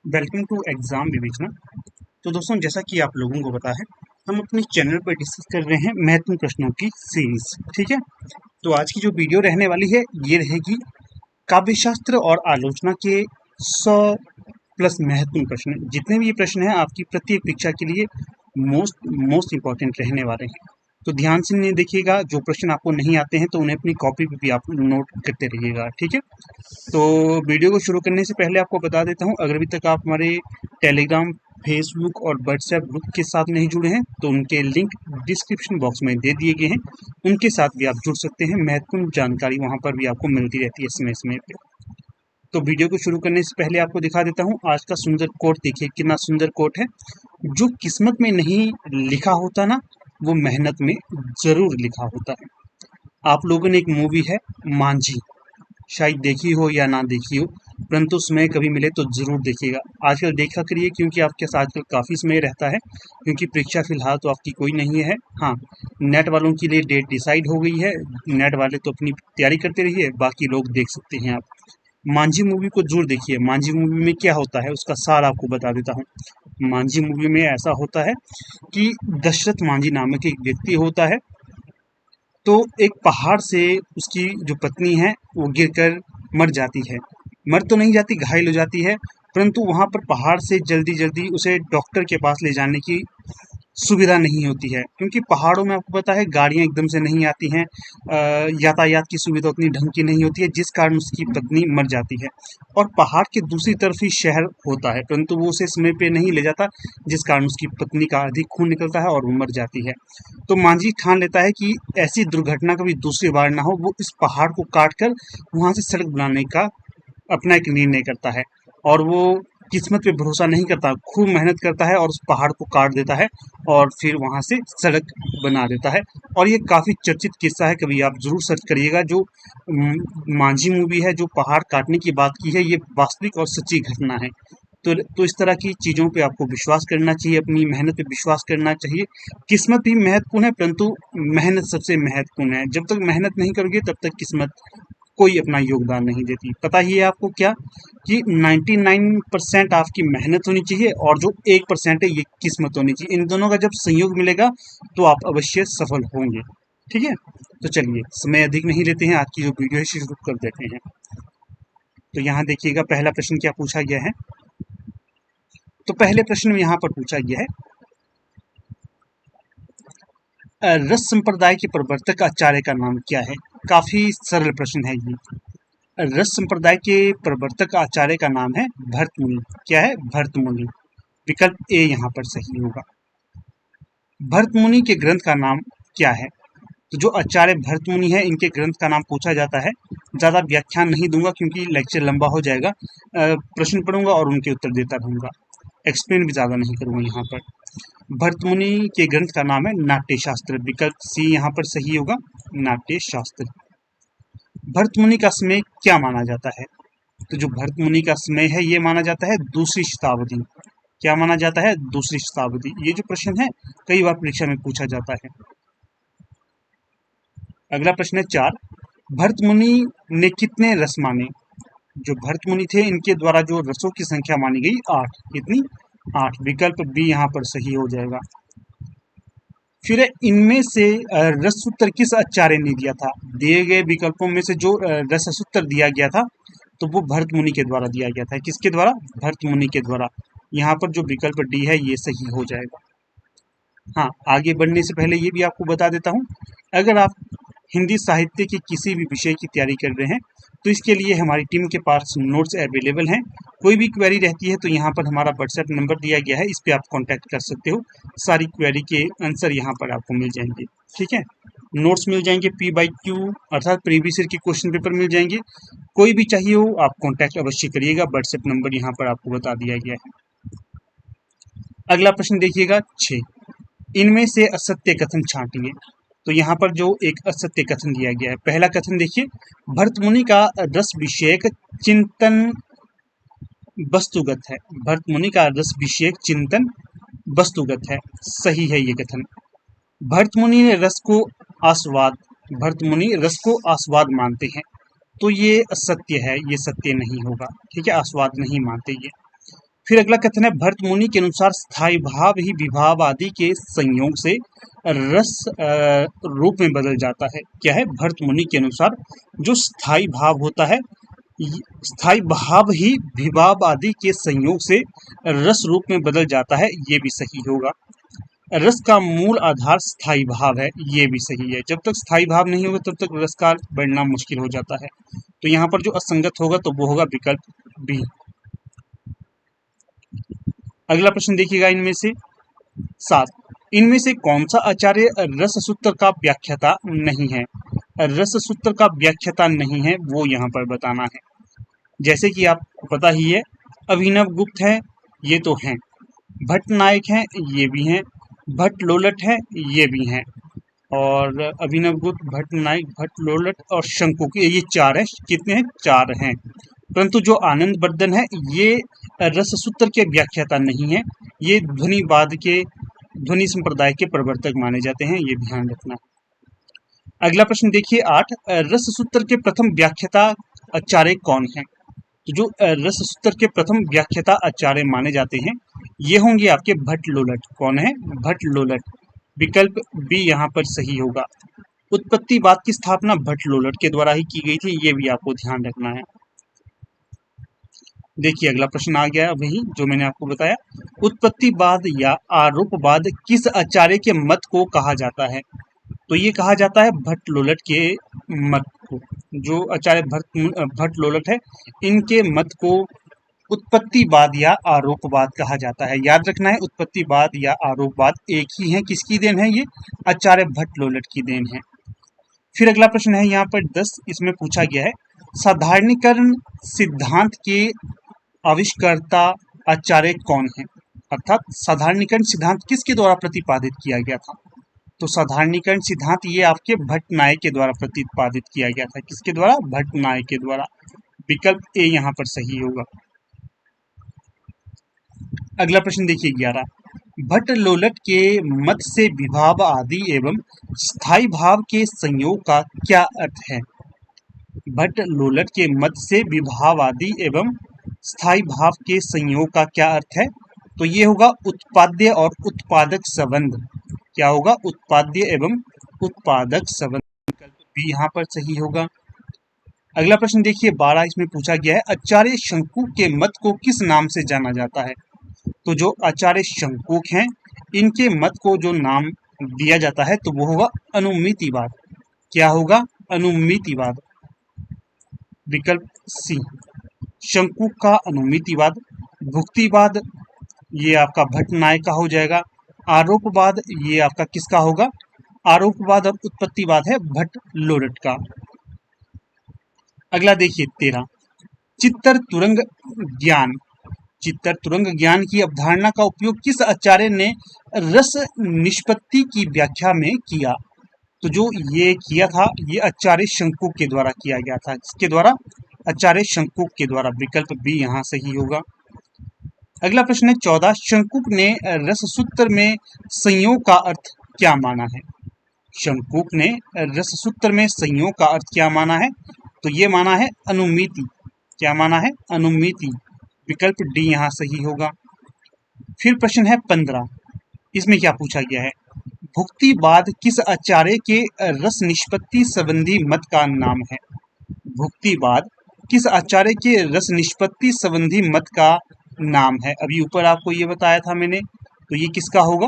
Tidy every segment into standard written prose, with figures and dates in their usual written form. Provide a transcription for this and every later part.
Welcome to exam विवेचना। तो दोस्तों, जैसा कि आप लोगों को पता है, हम अपने चैनल पर डिस्कस कर रहे हैं महत्वपूर्ण प्रश्नों की सीरीज। ठीक है, तो आज की जो वीडियो रहने वाली है ये रहेगी काव्यशास्त्र और आलोचना के 100 प्लस महत्वपूर्ण प्रश्न। जितने भी ये प्रश्न हैं आपकी प्रत्येक परीक्षा के लिए मोस्ट इंपॉर्टेंट रहने वाले हैं। तो ध्यान से नहीं देखिएगा, जो प्रश्न आपको नहीं आते हैं तो उन्हें अपनी कॉपी पे भी आप नोट करते रहिएगा। ठीक है, तो वीडियो को शुरू करने से पहले आपको बता देता हूँ, अगर अभी तक आप हमारे टेलीग्राम, फेसबुक और व्हाट्सएप ग्रुप के साथ नहीं जुड़े हैं तो उनके लिंक डिस्क्रिप्शन बॉक्स में दे दिए गए हैं। उनके साथ भी आप जुड़ सकते हैं, महत्वपूर्ण जानकारी वहाँ पर भी आपको मिलती रहती है समय समय पे। तो वीडियो को शुरू करने से पहले आपको दिखा देता हूँ आज का सुंदर कोट। देखिए कितना सुंदर कोट है। जो किस्मत में नहीं लिखा होता ना, वो मेहनत में जरूर लिखा होता है। आप लोगों ने एक मूवी है मांझी, शायद देखी हो या ना देखी हो, परंतु समय कभी मिले तो जरूर देखिएगा। आजकल देखा करिए क्योंकि आपके साथ आजकल काफ़ी समय रहता है, क्योंकि परीक्षा फिलहाल तो आपकी कोई नहीं है। हाँ, नेट वालों के लिए डेट डिसाइड हो गई है। नेट वाले तो अपनी तैयारी करते रहिए, बाकी लोग देख सकते हैं। आप मांझी मूवी को जरूर देखिए। मांझी मूवी में क्या होता है उसका सार आपको बता देता हूँ। मांझी मूवी में ऐसा होता है कि दशरथ मांझी नामक एक व्यक्ति होता है। तो एक पहाड़ से उसकी जो पत्नी है वो गिरकर मर जाती है। मर तो नहीं जाती, घायल हो जाती है, परंतु वहां पर पहाड़ से जल्दी जल्दी उसे डॉक्टर के पास ले जाने की सुविधा नहीं होती है, क्योंकि पहाड़ों में आपको पता है गाड़ियां एकदम से नहीं आती हैं। यातायात की सुविधा उतनी ढंग की नहीं होती है, जिस कारण उसकी पत्नी मर जाती है। और पहाड़ के दूसरी तरफ ही शहर होता है, परंतु वो उसे समय पे नहीं ले जाता, जिस कारण उसकी पत्नी का अधिक खून निकलता है और वो मर जाती है। तो मांझी ठान लेता है कि ऐसी दुर्घटना कभी दूसरी बार ना हो। वो इस पहाड़ को काट कर वहां से सड़क बनाने का अपना एक निर्णय करता है, और वो किस्मत पे भरोसा नहीं करता, खूब मेहनत करता है और उस पहाड़ को काट देता है और फिर वहां से सड़क बना देता है। और ये काफी चर्चित किस्सा है, कभी आप जरूर सर्च करिएगा। जो मांझी मूवी है, जो पहाड़ काटने की बात की है, ये वास्तविक और सच्ची घटना है। तो इस तरह की चीजों पे आपको विश्वास करना चाहिए, अपनी मेहनत पे विश्वास करना चाहिए। किस्मत भी महत्वपूर्ण है, परंतु मेहनत सबसे महत्वपूर्ण है। जब तक मेहनत नहीं करोगे तब तक किस्मत कोई अपना योगदान नहीं देती। पता ही है आपको क्या, कि 99% आपकी मेहनत होनी चाहिए और जो 1% है ये किस्मत होनी चाहिए। इन दोनों का जब संयोग मिलेगा तो आप अवश्य सफल होंगे। ठीक है, तो चलिए समय अधिक नहीं लेते हैं, आज की जो वीडियो है शुरू कर देते हैं। तो यहाँ देखिएगा पहला प्रश्न क्या पूछा गया है। तो पहले प्रश्न में यहाँ पर पूछा गया है, रस संप्रदाय के प्रवर्तक आचार्य का नाम क्या है। काफी सरल प्रश्न है ये। रस संप्रदाय के प्रवर्तक आचार्य का नाम है भरत मुनि। क्या है? भरत मुनि। विकल्प ए यहाँ पर सही होगा। भरत मुनि के ग्रंथ का नाम क्या है? तो जो आचार्य भरत मुनि है, इनके ग्रंथ का नाम पूछा जाता है। ज्यादा व्याख्यान नहीं दूंगा क्योंकि लेक्चर लंबा हो जाएगा। प्रश्न पढ़ूंगा और उनके उत्तर देता रहूंगा, एक्सप्लेन भी ज्यादा नहीं करूंगा यहाँ पर। भरत मुनि के ग्रंथ का नाम है नाट्य शास्त्र। विकल्प सी यहाँ पर सही होगा, नाट्य शास्त्र। भरत मुनि का समय क्या माना जाता है? तो जो भरत मुनि का समय है ये माना जाता है दूसरी शताब्दी। क्या माना जाता है? दूसरी शताब्दी। ये जो प्रश्न है कई बार परीक्षा में पूछा जाता है। अगला प्रश्न है 4। भरत मुनि ने कितने रस माने? जो भरत मुनि थे इनके द्वारा जो रसों की संख्या मानी गई 8। कितनी? 8। विकल्प बी यहाँ पर सही हो जाएगा। फिर इनमें से रसूत्तर किस आचार्य ने दिया था? दिए गए विकल्पों में से जो रससूत्र दिया गया था तो वो भरत मुनि के द्वारा दिया गया था। किसके द्वारा? भरत मुनि के द्वारा। यहाँ पर जो विकल्प डी है ये सही हो जाएगा। हाँ, आगे बढ़ने से पहले ये भी आपको बता देता हूँ, अगर आप हिंदी साहित्य के किसी भी विषय की तैयारी कर रहे हैं तो इसके लिए हमारी टीम के पास नोट्स अवेलेबल हैं। कोई भी क्वेरी रहती है तो यहाँ पर हमारा व्हाट्सएप नंबर दिया गया है, इस पे आप कांटेक्ट कर सकते हो। सारी क्वेरी के आंसर यहाँ पर आपको मिल जाएंगे। ठीक है, नोट्स मिल जाएंगे, P/Q अर्थात प्रीवियस ईयर के क्वेश्चन पेपर मिल जाएंगे। कोई भी चाहिए हो आप कांटेक्ट अवश्य करिएगा, व्हाट्सएप नंबर यहाँ पर आपको बता दिया गया है। अगला प्रश्न देखिएगा 6। इनमें से असत्य कथन छांटिए। तो यहाँ पर जो एक असत्य कथन दिया गया है, पहला कथन देखिए, भरत मुनि का रस विषयक चिंतन वस्तुगत है। भरत मुनि का रस विषयक चिंतन वस्तुगत है। सही है ये कथन। भरत मुनि ने रस को आस्वाद, भरत मुनि रस को आस्वाद मानते हैं। तो ये असत्य है, ये सत्य नहीं होगा। ठीक है, आस्वाद नहीं मानते ये। फिर अगला कथन है भरत मुनि के अनुसार स्थायी भाव ही विभाव आदि के संयोग से रस रूप में बदल जाता है। क्या है? भरत मुनि के अनुसार जो स्थायी भाव होता है, स्थायी भाव ही विभाव आदि के संयोग से रस रूप में बदल जाता है, ये भी सही होगा। रस का मूल आधार स्थायी भाव है, ये भी सही है। जब तक स्थायी भाव नहीं होगा तब तक रस का बढ़ना मुश्किल हो जाता है। तो यहाँ पर जो असंगत होगा तो वो होगा विकल्प बी। अगला प्रश्न देखिएगा इनमें से 7, इनमें से कौन सा आचार्य रस सूत्र का व्याख्याता नहीं है? रस सूत्र का व्याख्याता नहीं है वो यहाँ पर बताना है। जैसे कि आपको पता ही है, अभिनव गुप्त है, ये तो हैं, भट्ट नायक हैं, ये भी हैं, भट्ट लोलट है, ये भी हैं, और अभिनव गुप्त, भट्ट नायक, भट्ट लोलट और शंकुक, ये 4 है। कितने हैं? 4 हैं। परंतु जो आनंद वर्धन है ये रस सूत्र के व्याख्याता नहीं है, ये ध्वनिवाद के, ध्वनि संप्रदाय के प्रवर्तक माने जाते हैं, ये ध्यान रखना। अगला प्रश्न देखिए 8, रस सूत्र के प्रथम व्याख्याता आचार्य कौन है? तो जो रस सूत्र के प्रथम व्याख्याता आचार्य माने जाते हैं ये होंगे आपके भट्ट लोलट। कौन है? भट्ट लोलट। विकल्प बी यहाँ पर सही होगा। उत्पत्तिवाद की स्थापना भट्ट लोलट के द्वारा ही की गई थी, ये भी आपको ध्यान रखना है। देखिए अगला प्रश्न आ गया वही जो मैंने आपको बताया, उत्पत्तिवाद या आरोपवाद किस आचार्य के मत को कहा जाता है? तो ये कहा जाता है भट्ट लोलट के मत को। जो आचार्य भट्ट लोलट है इनके मत को उत्पत्तिवाद या आरोपवाद कहा जाता है। याद रखना है, उत्पत्तिवाद या आरोपवाद एक ही है। किसकी देन है? ये आचार्य भट्ट लोलट की देन है। फिर अगला प्रश्न है यहाँ पर 10, इसमें पूछा गया है साधारणीकरण सिद्धांत के आविष्कर्ता आचार्य कौन है? अर्थात साधारणीकरण सिद्धांत किसके द्वारा प्रतिपादित किया गया था? तो साधारणीकरण सिद्धांत ये आपके भट्ट नायक के द्वारा प्रतिपादित किया गया था। किसके द्वारा? भट्ट नायक के द्वारा। विकल्प ए यहाँ पर सही होगा। अगला प्रश्न देखिए 11, भट्ट लोलट के मत से विभाव आदि एवं स्थायी भाव के संयोग का क्या अर्थ है? भट्ट लोलट के मत से विभाव आदि एवं स्थायी भाव के संयोग का क्या अर्थ है? तो ये होगा उत्पाद्य और उत्पादक संबंध। क्या होगा? उत्पाद्य एवं उत्पादक संबंध। विकल्प बी यहाँ पर सही होगा। अगला प्रश्न देखिए 12, इसमें पूछा गया है आचार्य शंकुक के मत को किस नाम से जाना जाता है? तो जो आचार्य शंकुक हैं इनके मत को जो नाम दिया जाता है तो वो होगा अनुमितिवाद। क्या होगा? अनुमितिवाद। विकल्प सी, शंकुक का अनुमितिवाद। भुक्तिवाद ये आपका भट्ट नायक का हो जाएगा। आरोपवाद ये आपका किसका होगा? आरोपवाद और उत्पत्तिवाद है भट्ट लोलट का। अगला देखिए 13, चित्तर तुरंग ज्ञान। चित्तर तुरंग ज्ञान की अवधारणा का उपयोग किस आचार्य ने रस निष्पत्ति की व्याख्या में किया? तो जो ये किया था ये आचार्य शंकुक के द्वारा किया गया था। किसके द्वारा? आचार्य शंकुक के द्वारा। विकल्प बी यहाँ सही होगा। अगला प्रश्न है 14, शंकुक ने रस सूत्र में संयोग का अर्थ क्या माना है? शंकुक ने रस सूत्र में संयोग का अर्थ क्या माना है? तो ये माना है अनुमिति। क्या माना है? अनुमिति। विकल्प डी यहाँ सही होगा। फिर प्रश्न है 15, इसमें क्या पूछा गया है? भुक्तिवाद किस आचार्य के रस निष्पत्ति संबंधी मत का नाम है? भुक्तिवाद किस आचार्य के रस निष्पत्ति संबंधी मत का नाम है? अभी ऊपर आपको ये बताया था मैंने, तो ये किसका होगा?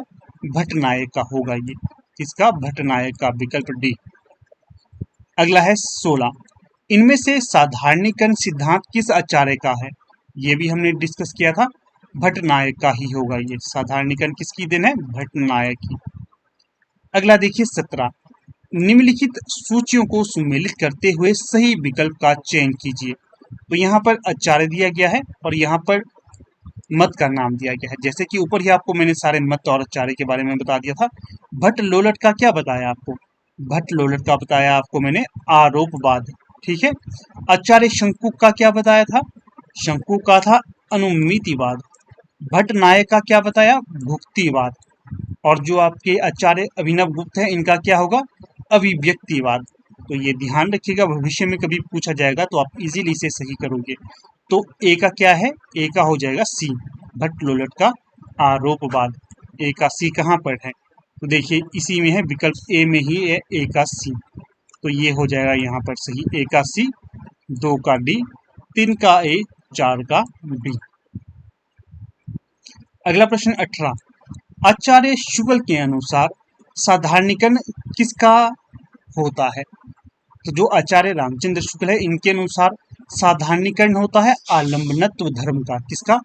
भट्ट नायक का होगा। ये किसका? भट्ट नायक का। विकल्प डी। अगला है 16, इनमें से साधारणीकरण सिद्धांत किस आचार्य का है? ये भी हमने डिस्कस किया था, भट्ट नायक का ही होगा। ये साधारणीकरण किसकी देन है? भट्ट नायक की। अगला देखिए 17, निम्नलिखित सूचियों को सुमेलित करते हुए सही विकल्प का चयन कीजिए। तो यहाँ पर आचार्य दिया गया है और यहाँ पर मत का नाम दिया गया है। जैसे कि ऊपर ही आपको मैंने सारे मत और आचार्य के बारे में बता दिया था। भट्ट लोलट का क्या बताया आपको? भट्ट लोलट का बताया आपको मैंने आरोपवाद। ठीक है। आचार्य शंकुक का क्या बताया था? शंकुक का था अनुमितिवाद। भट्ट नायक का क्या बताया? भुक्तिवाद। और जो आपके आचार्य अभिनव गुप्त है इनका क्या होगा? अभिव्यक्तिवाद। तो ये ध्यान रखिएगा, भविष्य में कभी पूछा जाएगा तो आप इजीली इसे सही करोगे। तो ए का क्या है? ए का हो जाएगा सी, भट्ट लोलट का आरोपवाद। ए का सी कहाँ पर है? तो देखिए इसी में है, विकल्प ए में ही है ए का सी। तो ये हो जाएगा यहाँ पर सही, ए का सी, 2 का डी, 3 का ए, 4 का बी। अगला प्रश्न 18, आचार्य शुक्ल के अनुसार साधारणीकरण किसका होता है? तो जो आचार्य रामचंद्र शुक्ल है इनके अनुसार साधारणीकरण होता है आलंबनत्व धर्म का। किसका?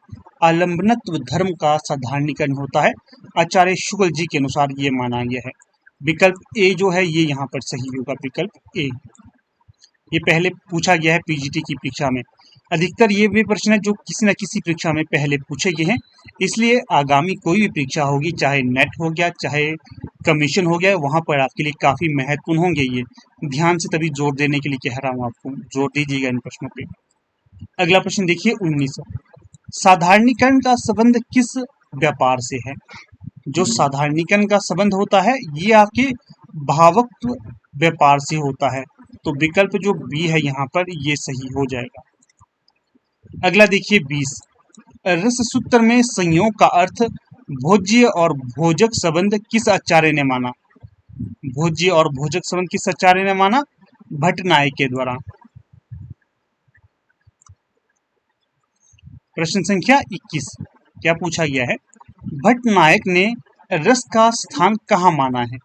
आलंबनत्व धर्म का साधारणीकरण होता है आचार्य शुक्ल जी के अनुसार, ये माना गया है। विकल्प ए जो है ये यहाँ पर सही होगा, विकल्प ए। ये पहले पूछा गया है पीजीटी की परीक्षा में। अधिकतर ये भी प्रश्न है जो किसी न किसी परीक्षा में पहले पूछे गए हैं, इसलिए आगामी कोई भी परीक्षा होगी, चाहे नेट हो गया चाहे कमीशन हो गया, वहां पर आपके लिए काफी महत्वपूर्ण होंगे। ये ध्यान से तभी जोर देने के लिए कह रहा हूँ आपको, जोर दीजिएगा इन प्रश्नों पे। अगला प्रश्न देखिए 19, साधारणीकरण का संबंध किस व्यापार से है? जो साधारणीकरण का संबंध होता है ये आपके भावत्व व्यापार से होता है। तो विकल्प जो बी है यहाँ पर ये सही हो जाएगा। अगला देखिए 20, रस सूत्र में संयोग का अर्थ भोज्य और भोजक संबंध किस आचार्य ने माना? भोज्य और भोजक संबंध किस आचार्य ने माना? भट्टनायक के द्वारा। प्रश्न संख्या 21, क्या पूछा गया है? भट्टनायक ने रस का स्थान कहाँ माना है?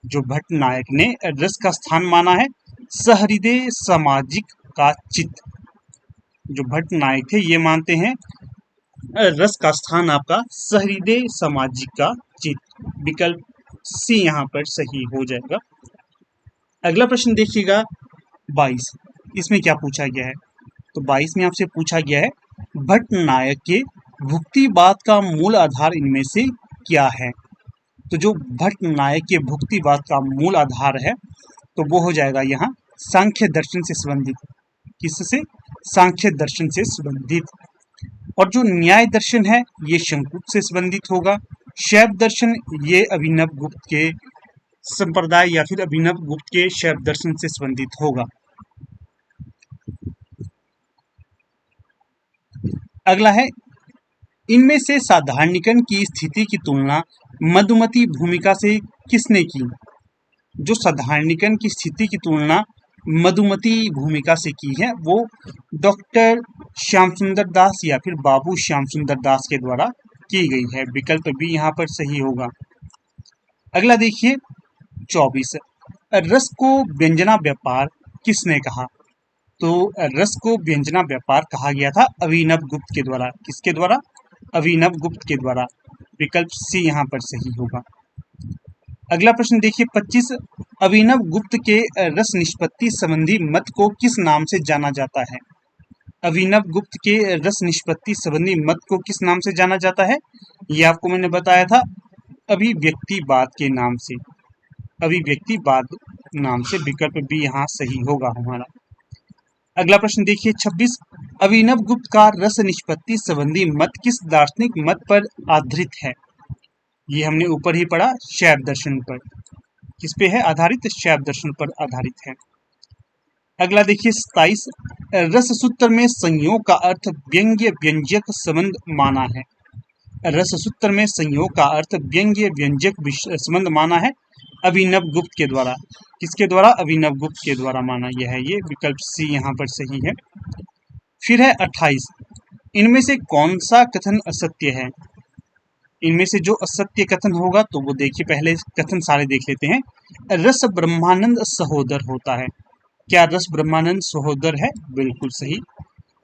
जो भट्टनायक ने रस का स्थान माना है सहृदय सामाजिक का चित्त। जो भट्टनायक थे ये मानते हैं रस का स्थान आपका सहृदय सामाजिक का चित्त। विकल्प सी यहाँ पर सही हो जाएगा। अगला प्रश्न देखिएगा 22, इसमें क्या पूछा गया है? तो 22 में आपसे पूछा गया है भट्टनायक के भुक्तिवाद का मूल आधार इनमें से क्या है? तो जो भट्टनायक के भुक्तिवाद का मूल आधार है तो वो हो जाएगा यहाँ सांख्य दर्शन से संबंधित। किससे? सांख्य दर्शन से संबंधित। और जो न्याय दर्शन है ये शंकुत से संबंधित होगा। शैव दर्शन ये अभिनव गुप्त के संप्रदाय या फिर अभिनव गुप्त के शैव दर्शन से संबंधित होगा। अगला है, इनमें से साधारणीकरण की स्थिति की तुलना मधुमती भूमिका से किसने की? जो साधारणीकरण की स्थिति की तुलना मधुमती भूमिका से की है वो डॉक्टर श्याम सुंदर दास या फिर बाबू श्याम सुंदर दास के द्वारा की गई है। विकल्प भी यहाँ पर सही होगा। अगला देखिए 24, रस को व्यंजना व्यापार किसने कहा? तो रस को व्यंजना व्यापार कहा गया था अभिनव गुप्त के द्वारा। किसके द्वारा? अभिनव गुप्त के द्वारा। विकल्प सी यहाँ पर सही होगा। अगला प्रश्न देखिए 25, अभिनव गुप्त के रस निष्पत्ति संबंधी मत को किस नाम से जाना जाता है? अभिनव गुप्त के रस निष्पत्ति संबंधी मत को किस नाम से जाना जाता है? ये आपको मैंने बताया था अभिव्यक्तिवाद के नाम से, अभिव्यक्तिवाद नाम से। विकल्प भी यहाँ सही होगा हमारा। अगला प्रश्न देखिए 26, अभिनव गुप्त का रस निष्पत्ति संबंधी मत किस दार्शनिक मत पर आधारित है? ये हमने ऊपर ही पढ़ा, शैव दर्शन पर। किस पे है आधारित? शैव दर्शन पर आधारित है। अगला देखिए 27, रस सूत्र में संयोग का अर्थ व्यंग्य व्यंजक संबंध माना है। रस सूत्र में संयोग का अर्थ व्यंग्य व्यंजक संबंध माना है अभिनव गुप्त के द्वारा। किसके द्वारा? अभिनव गुप्त के द्वारा माना गया है ये। विकल्प सी यहाँ पर सही है। फिर है 28, इनमें से कौन सा कथन असत्य है? इनमें से जो असत्य कथन होगा तो वो देखिए, पहले कथन सारे देख लेते हैं। रस ब्रह्मानंद सहोदर होता है। क्या रस ब्रह्मानंद सहोदर है? बिल्कुल सही।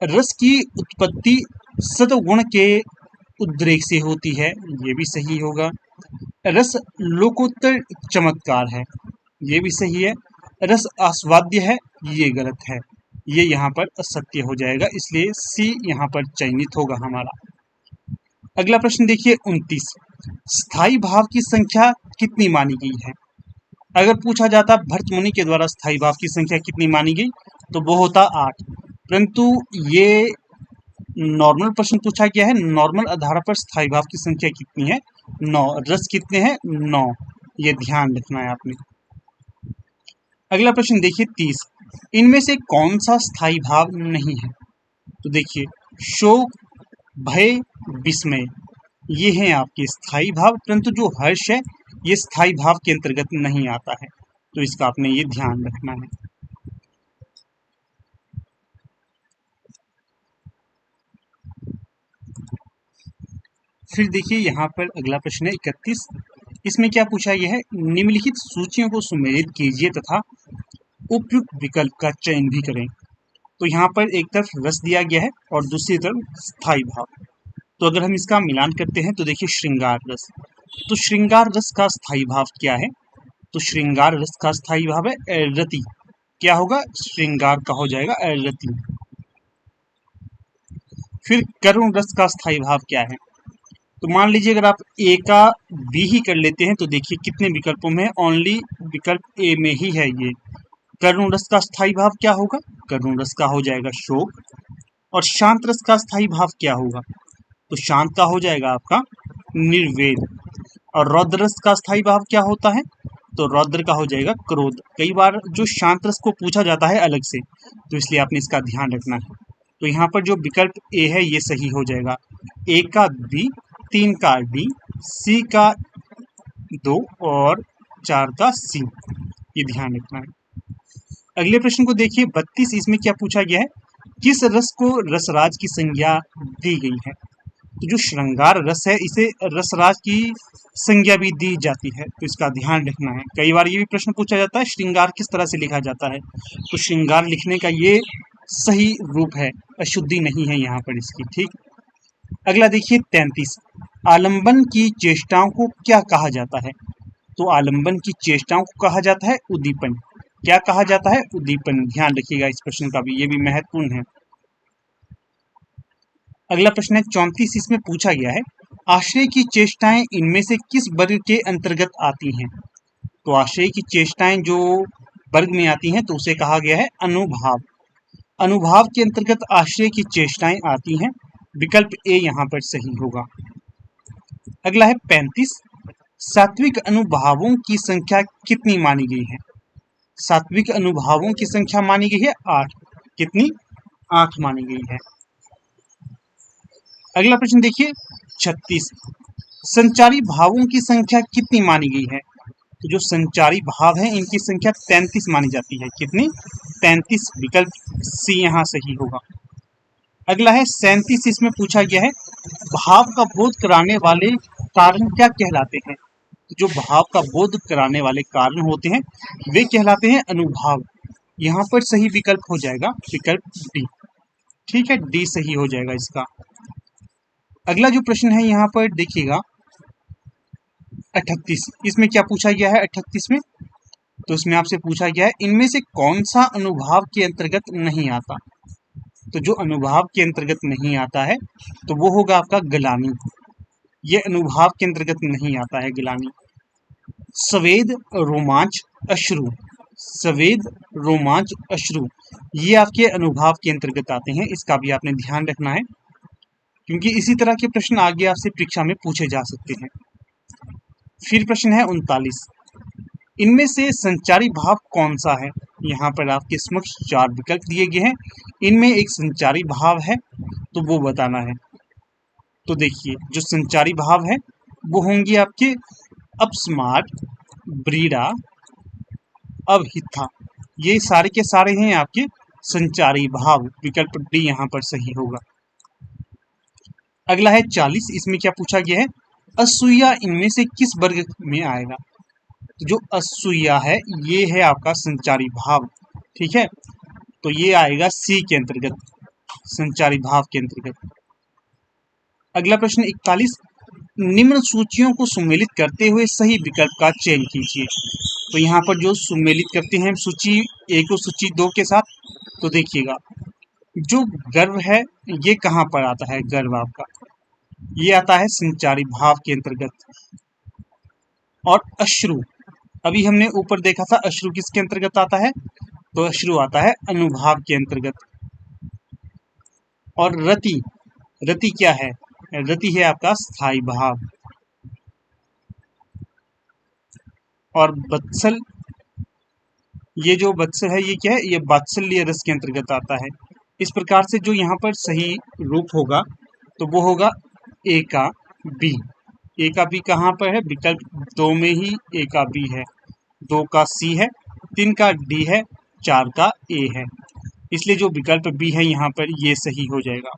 रस की उत्पत्ति सतगुण के उद्रेक से होती है, ये भी सही होगा। रस लोकोत्तर चमत्कार है, ये भी सही है। रस आस्वाद्य है, ये गलत है, ये यहाँ पर असत्य हो जाएगा, इसलिए सी यहाँ पर चयनित होगा हमारा। अगला प्रश्न देखिए 29, स्थायी भाव की संख्या कितनी मानी गई है? अगर पूछा जाता भरत मुनि के द्वारा स्थायी भाव की संख्या कितनी मानी गई तो वो होता 8, परंतु ये नॉर्मल प्रश्न पूछा गया है। नॉर्मल आधार पर स्थायी भाव की संख्या कितनी है? 9। रस कितने हैं? 9। ये ध्यान रखना है आपने। अगला प्रश्न देखिए 30, इनमें से कौन सा स्थायी भाव नहीं है? तो देखिए शोक, भय, विस्मय, ये हैं आपके स्थायी भाव, परंतु जो हर्ष है ये स्थायी भाव के अंतर्गत नहीं आता है, तो इसका आपने ये ध्यान रखना है। फिर देखिए यहाँ पर अगला प्रश्न है 31। इसमें क्या पूछा गया है, निम्नलिखित सूचियों को सुमेलित कीजिए तथा उपयुक्त विकल्प का चयन भी करें। तो यहाँ पर एक तरफ रस दिया गया है और दूसरी तरफ स्थायी भाव। तो अगर हम इसका मिलान करते हैं तो देखिए श्रृंगार रस, तो श्रृंगार रस का स्थायी भाव क्या है, तो श्रृंगार रस का स्थायी भाव है रति। क्या होगा, श्रृंगार का हो जाएगा रति। फिर करुण रस का स्थायी भाव क्या है, तो मान लीजिए अगर आप ए का बी ही कर लेते हैं तो देखिए कितने विकल्पों में, ओनली विकल्प ए में ही है ये। करुण रस का स्थायी भाव क्या होगा, करुण रस का हो जाएगा शोक। और शांत रस का स्थायी भाव क्या होगा, तो शांत का हो जाएगा आपका निर्वेद। और रौद्र रस का स्थायी भाव क्या होता है, तो रौद्र का हो जाएगा क्रोध। कई बार जो शांत रस को पूछा जाता है अलग से, तो इसलिए आपने इसका ध्यान रखना है। तो यहाँ पर जो विकल्प ए है ये सही हो जाएगा, ए का बी, 3 का डी, सी का 2 और 4 का सी, ये ध्यान रखना है। अगले प्रश्न को देखिए 32। इसमें क्या पूछा गया है, किस रस को रसराज की संज्ञा दी गई है। तो जो श्रृंगार रस है इसे रसराज की संज्ञा भी दी जाती है, तो इसका ध्यान रखना है। कई बार ये भी प्रश्न पूछा जाता है श्रृंगार किस तरह से लिखा जाता है, तो श्रृंगार लिखने का ये सही रूप है, अशुद्धि नहीं है यहाँ पर इसकी, ठीक। अगला देखिए 33। आलंबन की चेष्टाओं को क्या कहा जाता है, तो आलंबन की चेष्टाओं को कहा जाता है उद्दीपन। क्या कहा जाता है, उद्दीपन। ध्यान रखिएगा इस प्रश्न का भी, ये भी महत्वपूर्ण है। अगला प्रश्न है 34। इसमें पूछा गया है, आश्रय की चेष्टाएं इनमें से किस वर्ग के अंतर्गत आती हैं। तो आश्रय की चेष्टाएं जो वर्ग में आती हैं तो उसे कहा गया है अनुभाव। अनुभाव के अंतर्गत आश्रय की चेष्टाएं आती हैं, विकल्प ए यहाँ पर सही होगा। अगला है 35। सात्विक अनुभावों की संख्या कितनी मानी गई है। सात्विक अनुभावों की संख्या मानी गई है 8। कितनी, 8 मानी गई है। अगला प्रश्न देखिए 36। संचारी भावों की संख्या कितनी मानी गई है। तो जो संचारी भाव है इनकी संख्या 33 मानी जाती है। कितनी, 33, विकल्प सी यहाँ सही होगा। अगला है 37। इसमें पूछा गया है, भाव का बोध कराने वाले कारण क्या कहलाते हैं। जो भाव का बोध कराने वाले कारण होते हैं वे कहलाते हैं अनुभाव। यहाँ पर सही विकल्प हो जाएगा विकल्प डी, ठीक है, डी सही हो जाएगा इसका। अगला जो प्रश्न है यहाँ पर देखिएगा 38। इसमें क्या पूछा गया है 38 में, तो इसमें आपसे पूछा गया है इनमें से कौन सा अनुभाव के अंतर्गत नहीं आता। तो जो अनुभाव के अंतर्गत नहीं आता है तो वो होगा आपका ग्लानि। ये अनुभाव के अंतर्गत नहीं आता है ग्लानि। स्वेद, रोमांच, अश्रु, स्वेद, रोमांच, अश्रु, ये आपके अनुभाव के अंतर्गत आते हैं। इसका भी आपने ध्यान रखना है क्योंकि इसी तरह के प्रश्न आगे आपसे परीक्षा में पूछे जा सकते हैं। फिर प्रश्न है 39। इनमें से संचारी भाव कौन सा है। यहाँ पर आपके समक्ष 4 विकल्प दिए गए हैं, इनमें एक संचारी भाव है तो वो बताना है। तो देखिए जो संचारी भाव है वो होंगे आपके अपस्मार्ट, ब्रीडा, अवहिथा, ये सारे के सारे हैं आपके संचारी भाव। विकल्प डी यहाँ पर सही होगा। अगला है 40। इसमें क्या पूछा गया है, असूया इनमें से किस वर्ग में आएगा। तो जो असूया है ये है आपका संचारी भाव, ठीक है, तो ये आएगा सी के अंतर्गत, संचारी भाव के अंतर्गत। अगला प्रश्न 41। निम्न सूचियों को सुमेलित करते हुए सही विकल्प का चयन कीजिए। तो यहाँ पर जो सुमेलित करते हैं सूची 1 और सूची 2 के साथ, तो देखिएगा जो गर्व है ये कहाँ पर आता है, गर्व आपका ये आता है संचारी भाव के अंतर्गत। और अश्रु, अभी हमने ऊपर देखा था अश्रु किसके अंतर्गत आता है, तो अश्रु आता है अनुभाव के अंतर्गत। और रति, रति क्या है, रति है आपका स्थायी भाव। और वत्सल, ये जो वत्सल है ये क्या है, ये वात्सल्य रस के अंतर्गत आता है। इस प्रकार से जो यहाँ पर सही रूप होगा तो वो होगा ए का बी। ए का बी कहाँ पर है? विकल्प 2 में ही ए का बी है। 2 का सी है, 3 का डी है, 4 का ए है। इसलिए जो विकल्प बी है यहाँ पर ये सही हो जाएगा।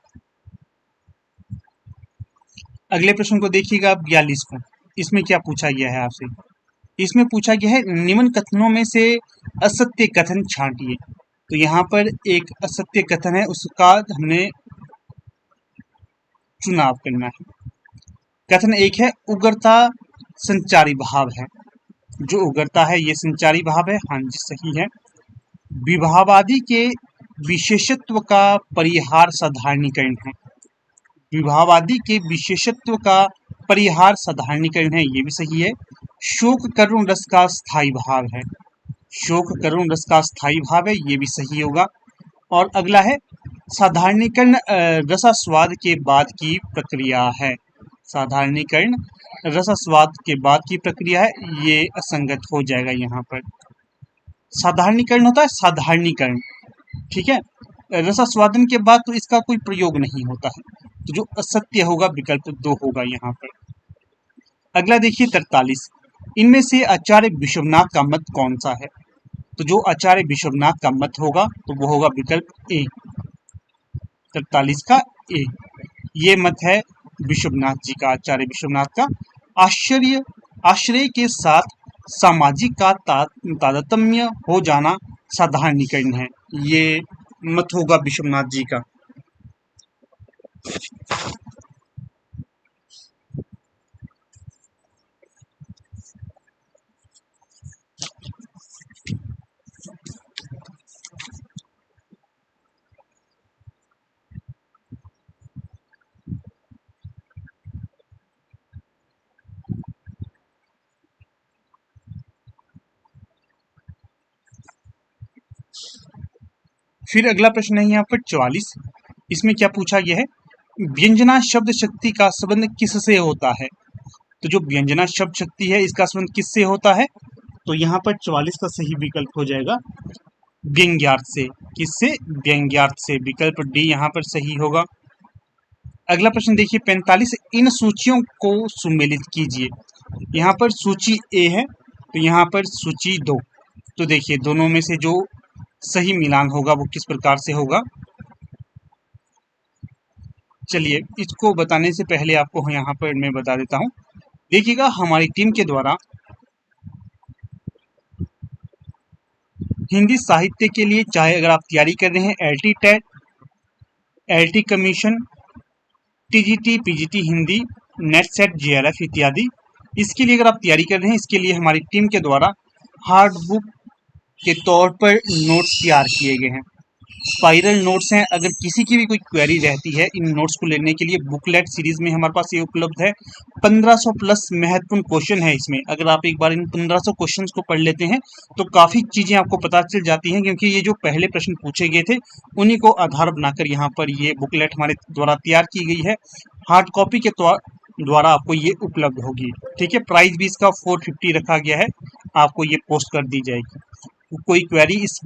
अगले प्रश्न को देखिएगा 42 को। इसमें क्या पूछा गया है आपसे? इसमें पूछा गया है निम्न कथनों में से असत्य कथन छांटिए। तो यहाँ पर एक असत्य कथन है, उसका हमने चुनाव करना है। कथन एक है उग्रता संचारी भाव है। जो उग्रता है ये संचारी भाव है, हाँ जी सही है। विभावादि के विशेषत्व का परिहार साधारणीकरण है। विभावादि के विशेषत्व का परिहार साधारणीकरण है, ये भी सही है। शोक करुण रस का स्थायी भाव है। शोक करुण रस का स्थायी भाव है, ये भी सही होगा। और अगला है साधारणीकरण रसास्वाद के बाद की प्रक्रिया है। साधारणीकरण रसास्वाद के बाद की प्रक्रिया है, ये असंगत हो जाएगा। यहाँ पर साधारणीकरण होता है साधारणीकरण, ठीक है। रसास्वादन के बाद तो इसका कोई प्रयोग नहीं होता है, तो जो असत्य होगा विकल्प 2 होगा यहाँ पर। अगला देखिए 43। इनमें से आचार्य विश्वनाथ का मत कौन सा है? तो जो आचार्य विश्वनाथ का मत होगा तो वो होगा विकल्प ए, 43 का ए। ये मत है विश्वनाथ जी का, आचार्य विश्वनाथ का। आश्रय के साथ सामाजिक का तारतम्य हो जाना साधारणीकरण है, ये मत होगा विश्वनाथ जी का। फिर अगला प्रश्न है यहाँ पर 44। इसमें क्या पूछा गया है? व्यंजना शब्द शक्ति का संबंध किससे होता है? तो जो व्यंजना शब्द शक्ति है इसका संबंध किससे होता है? तो यहाँ पर 44 का सही विकल्प हो जाएगा व्यंग्यार्थ से। किससे? व्यंग्यार्थ से। विकल्प डी यहाँ पर सही होगा। अगला प्रश्न देखिए 45। इन सूचियों को सुमेलित कीजिए। यहाँ पर सूची ए है तो यहाँ पर सूची 2। तो देखिए दोनों में से जो सही मिलान होगा वो किस प्रकार से होगा। चलिए इसको बताने से पहले आपको यहाँ पर मैं बता देता हूँ। देखिएगा हमारी टीम के द्वारा हिंदी साहित्य के लिए, चाहे अगर आप तैयारी कर रहे हैं LT TET, LT commission, TGT, PGT Hindi, NET SET, JRF इत्यादि, इसके लिए अगर आप तैयारी कर रहे हैं, इसके लिए हमारी टीम के द्वारा हार्ड बुक के तौर पर नोट्स तैयार किए गए हैं। स्पाइरल नोट्स हैं। अगर किसी की भी कोई क्वेरी रहती है इन नोट्स को लेने के लिए, बुकलेट सीरीज में हमारे पास ये उपलब्ध है। 1500 प्लस महत्वपूर्ण क्वेश्चन है इसमें। अगर आप एक बार इन 1500 क्वेश्चन को पढ़ लेते हैं तो काफी चीजें आपको पता चल जाती हैं, क्योंकि ये जो पहले प्रश्न पूछे गए थे उन्हीं को आधार बनाकर यहाँ पर ये बुकलेट हमारे द्वारा तैयार की गई है। हार्ड कॉपी के द्वारा आपको ये उपलब्ध होगी, ठीक है। प्राइस भी इसका 450 रखा गया है, आपको ये पोस्ट कर दी जाएगी। कोई क्वेरी इस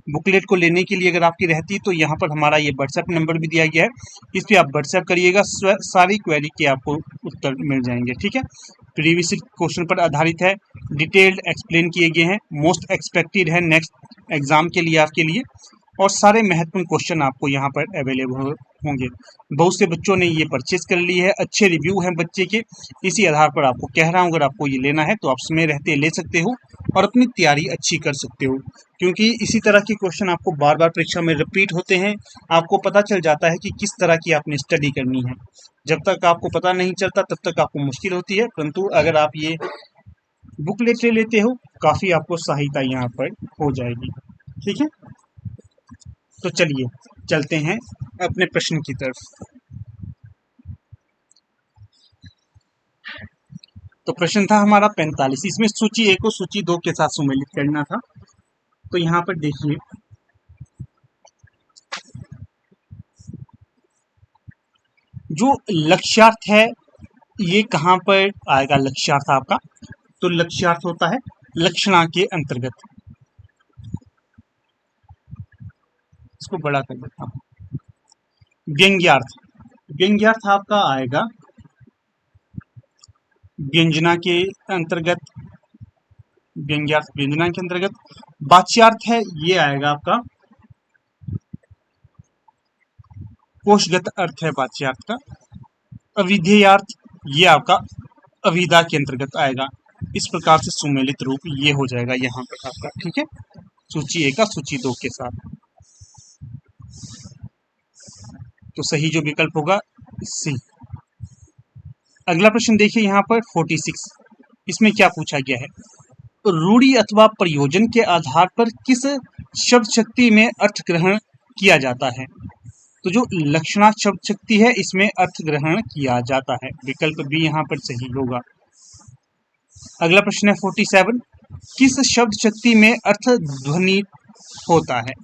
बुकलेट को लेने के लिए अगर आपकी रहती है तो यहाँ पर हमारा ये व्हाट्सएप नंबर भी दिया गया है, इस पर आप व्हाट्सएप करिएगा, सारी क्वेरी के आपको उत्तर मिल जाएंगे, ठीक है। प्रीवियस क्वेश्चन पर आधारित है, डिटेल्ड एक्सप्लेन किए गए हैं, मोस्ट एक्सपेक्टेड है नेक्स्ट एग्जाम के लिए आपके लिए, और सारे महत्वपूर्ण क्वेश्चन आपको यहाँ पर अवेलेबल होंगे। बहुत से बच्चों ने ये परचेज कर ली है, अच्छे रिव्यू हैं बच्चे के, इसी आधार पर आपको कह रहा हूँ अगर आपको ये लेना है तो आप समय रहते ले सकते हो और अपनी तैयारी अच्छी कर सकते हो, क्योंकि इसी तरह के क्वेश्चन आपको बार बार परीक्षा में रिपीट होते हैं। आपको पता चल जाता है कि किस तरह की आपने स्टडी करनी है। जब तक आपको पता नहीं चलता तब तक आपको मुश्किल होती है, परंतु अगर आप ये बुकलेट ले लेते हो काफ़ी आपको सहायता यहाँ पर हो जाएगी, ठीक है। तो चलिए चलते हैं अपने प्रश्न की तरफ। तो प्रश्न था हमारा 45। इसमें सूची ए को सूची 2 के साथ सुमेलित करना था। तो यहाँ पर देखिए जो लक्ष्यार्थ है ये कहाँ पर आएगा? लक्ष्यार्थ आपका, तो लक्ष्यार्थ होता है लक्षणा के अंतर्गत। इसको बड़ा कर देता हूँ। व्यंग्यार्थ, व्यंग्यार्थ आपका आएगा व्यंजना के अंतर्गत, व्यंग्यार्थ व्यंजना के अंतर्गत। वाच्यार्थ है ये आएगा आपका कोशगत अर्थ है वाच्यार्थ का। अविधेयार्थ ये आपका अविधा के अंतर्गत आएगा। इस प्रकार से सुमेलित रूप ये हो जाएगा यहाँ पर आपका, ठीक है, सूची 1 का सूची 2 के साथ। तो सही जो विकल्प होगा सी। अगला प्रश्न देखिए यहाँ पर 46, इसमें क्या पूछा गया है, रूढ़ि अथवा प्रयोजन के आधार पर किस शब्द शक्ति में अर्थ ग्रहण किया जाता है। तो जो लक्षणा शब्द शक्ति है इसमें अर्थ ग्रहण किया जाता है, विकल्प बी यहाँ पर सही होगा। अगला प्रश्न है 47, किस शब्द शक्ति में अर्थ ध्वनि होता है।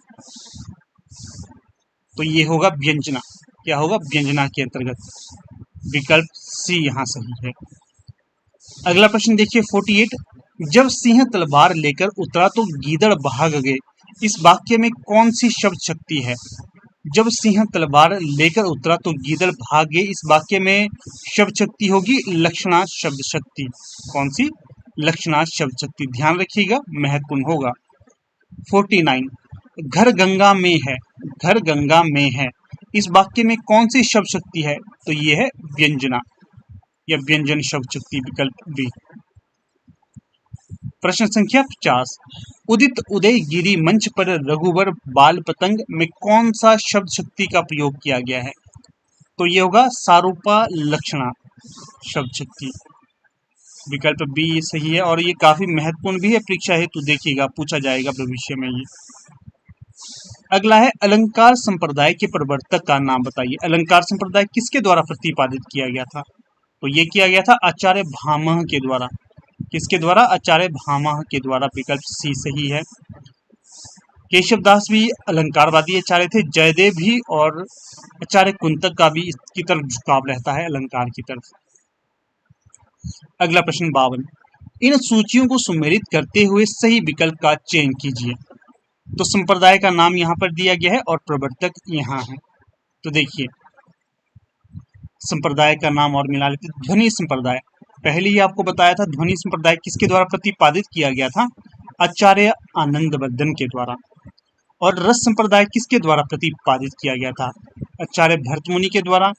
तो ये होगा व्यंजना, क्या होगा, व्यंजना के अंतर्गत, विकल्प सी यहाँ सही है। अगला प्रश्न देखिए 48, जब सिंह तलवार लेकर उतरा तो गीदड़ भाग गए, इस वाक्य में कौन सी शब्द शक्ति है। जब सिंह तलवार लेकर उतरा तो गीदड़ भाग गए, इस वाक्य में शब्द शक्ति होगी लक्षणा शब्द शक्ति। कौन सी, लक्षणा शब्द शक्ति, ध्यान रखिएगा, महत्वपूर्ण होगा। 49, घर गंगा में है, घर गंगा में है, इस वाक्य में कौन सी शब्द शक्ति है। तो ये है व्यंजना या व्यंजन शब्द शक्ति, विकल्प बी। प्रश्न संख्या 50, उदित उदय गिरी मंच पर रघुवर बाल पतंग में कौन सा शब्द शक्ति का प्रयोग किया गया है। तो ये होगा सारूपा लक्षणा शब्द शक्ति, विकल्प बी सही है। और ये काफी महत्वपूर्ण भी है, परीक्षा हेतु देखिएगा पूछा जाएगा भविष्य में ये। अगला है अलंकार संप्रदाय के प्रवर्तक का नाम बताइए। अलंकार संप्रदाय किसके द्वारा प्रतिपादित किया गया था। तो ये किया गया था आचार्य भामह के द्वारा। किसके द्वारा, आचार्य भामह के द्वारा, विकल्प सी सही है। केशवदास भी अलंकारवादी आचार्य थे, जयदेव भी, और आचार्य कुंतक का भी इसकी तरफ झुकाव रहता है अलंकार की तरफ। अगला प्रश्न 52, इन सूचियों को सुमेलित करते हुए सही विकल्प का चयन कीजिए। तो संप्रदाय का नाम यहाँ पर दिया गया है और प्रवर्तक यहाँ है। तो देखिए संप्रदाय का नाम और मिला लेते, ध्वनि संप्रदाय, पहले ही आपको बताया था ध्वनि संप्रदाय किसके द्वारा प्रतिपादित किया गया था, आचार्य आनंदवर्धन के द्वारा। और रस संप्रदाय किसके द्वारा प्रतिपादित किया गया था, आचार्य भरतमुनि के द्वारा।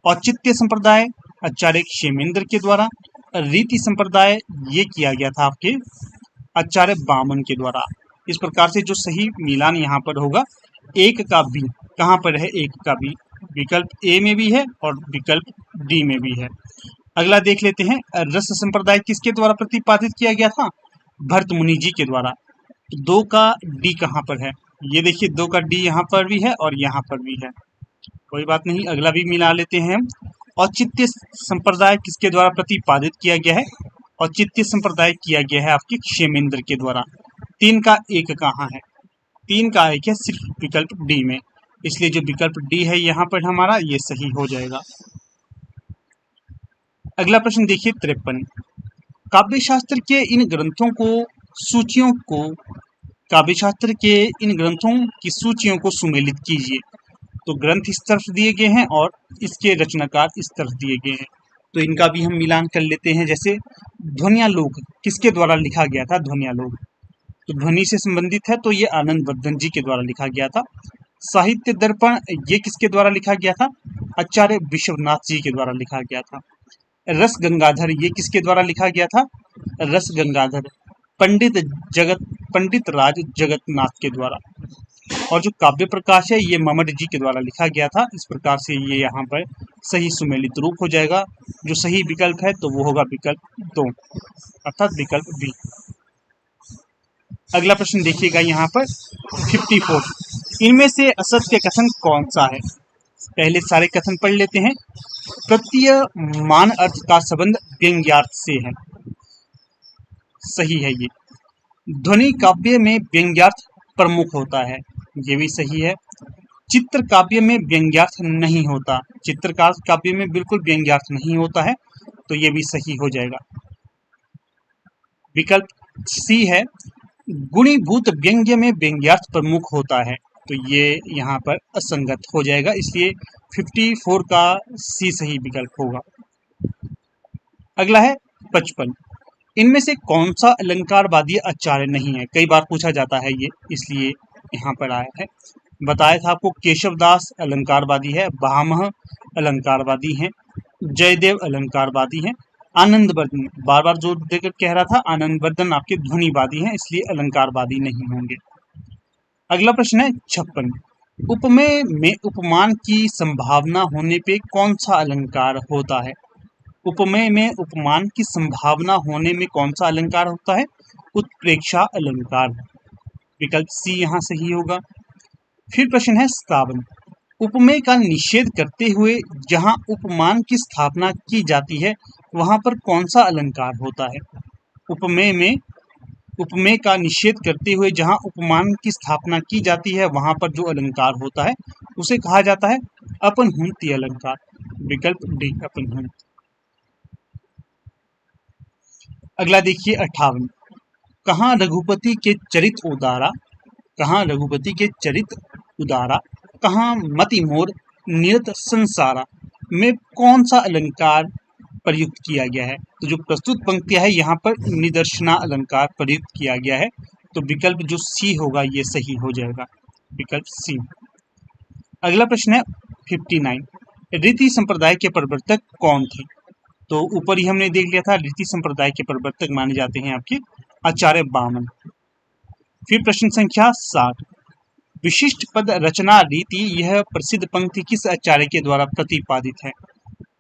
औचित्य संप्रदाय आचार्य क्षेमेंद्र के द्वारा। रीति संप्रदाय ये किया गया था आपके आचार्य बामन के द्वारा। इस प्रकार से जो सही मिलान यहाँ पर होगा एक का बी, कहाँ पर है एक का बी, विकल्प ए में भी है और विकल्प डी में भी है। अगला देख लेते हैं, रस संप्रदाय किसके द्वारा प्रतिपादित किया गया था, भरतमुनि जी के द्वारा। 2 का डी कहाँ पर है, ये देखिए 2 का डी यहाँ पर भी है और यहाँ पर भी है, कोई बात नहीं, अगला भी मिला लेते हैं। औचित्य संप्रदाय किसके द्वारा प्रतिपादित किया गया है, औचित्य संप्रदाय किया गया है आपके क्षेमेंद्र के द्वारा। 3 का 1 कहाँ है, 3 का 1 है सिर्फ विकल्प डी में, इसलिए जो विकल्प डी है यहाँ पर हमारा ये सही हो जाएगा। अगला प्रश्न देखिए 53, काव्यशास्त्र के इन ग्रंथों की सूचियों को सुमेलित कीजिए। तो ग्रंथ इस तरफ दिए गए हैं और इसके रचनाकार इस तरफ दिए गए हैं, तो इनका भी हम मिलान कर लेते हैं। जैसे ध्वन्यालोक किसके द्वारा लिखा गया था, ध्वन्यालोक तो ध्वनि से संबंधित है, तो ये आनंदवर्धन जी के द्वारा लिखा गया था। साहित्य दर्पण ये किसके द्वारा लिखा गया था, आचार्य विश्वनाथ जी के द्वारा लिखा गया था। रस गंगाधर ये किसके द्वारा लिखा गया था, रस गंगाधर पंडित राज जगन्नाथ के द्वारा। और जो काव्य प्रकाश है ये ममट जी के द्वारा लिखा गया था। इस प्रकार से ये यहाँ पर सही सुमेलित रूप हो जाएगा। जो सही विकल्प है तो वो होगा विकल्प 2 अर्थात विकल्प बी। अगला प्रश्न देखिएगा यहाँ पर 54, इनमें से असत्य कथन कौन सा है। पहले सारे कथन पढ़ लेते हैं। प्रतीयमान अर्थ का संबंध व्यंग्यार्थ से है, सही है ये। ध्वनि काव्य में व्यंग्यार्थ प्रमुख होता है, ये भी सही है। चित्र काव्य में व्यंग्यार्थ नहीं होता, चित्रकार काव्य में बिल्कुल व्यंग्यार्थ नहीं होता है, तो ये भी सही हो जाएगा। विकल्प सी है, गुणीभूत व्यंग्य में व्यंग्यार्थ प्रमुख होता है, तो ये यहाँ पर असंगत हो जाएगा, इसलिए 54 का सी सही विकल्प होगा। अगला है 55। इनमें से कौन सा अलंकारवादी आचार्य नहीं है? कई बार पूछा जाता है ये, इसलिए यहाँ पर आया है। बताया था आपको, केशवदास अलंकारवादी है, भामह अलंकारवादी है, जयदेव अलंकारवादी है, आनंदवर्धन, बार बार जोर देकर कह रहा था, आनंदवर्धन आपके ध्वनिवादी हैं, इसलिए अलंकारवादी नहीं होंगे। अगला प्रश्न है 56। उपमेय में उपमान की संभावना होने पे कौन सा अलंकार होता है? उपमेय में उपमान की संभावना होने में कौन सा अलंकार होता है? उत्प्रेक्षा अलंकार। विकल्प सी यहाँ सही होगा। फिर प्रश्न है 57। उपमेय का निषेध करते हुए जहां उपमान की स्थापना की जाती है वहां पर कौन सा अलंकार होता है? उपमेय का निषेध करते हुए जहां उपमान की स्थापना की जाती है वहां पर जो अलंकार होता है उसे कहा जाता है अपनहुंती अलंकार। विकल्प डी, अपनहुंत। अगला देखिए 58। कहाँ रघुपति के चरित उदारा, कहाँ रघुपति के चरित उदारा, कहाँ मति मोर निरत संसारा में कौन सा अलंकार प्रयुक्त किया गया है? तो जो प्रस्तुत पंक्तियां है यहाँ पर निदर्शना अलंकार प्रयुक्त किया गया है, तो विकल्प जो सी होगा ये सही हो जाएगा, विकल्प सी। अगला प्रश्न है 59। रीति संप्रदाय के प्रवर्तक कौन थे? तो ऊपर ही हमने देख लिया था, रीति संप्रदाय के प्रवर्तक माने जाते हैं आपके आचार्य बामन। फिर प्रश्न संख्या 60। विशिष्ट पद रचना रीति, यह प्रसिद्ध पंक्ति किस आचार्य के द्वारा प्रतिपादित है?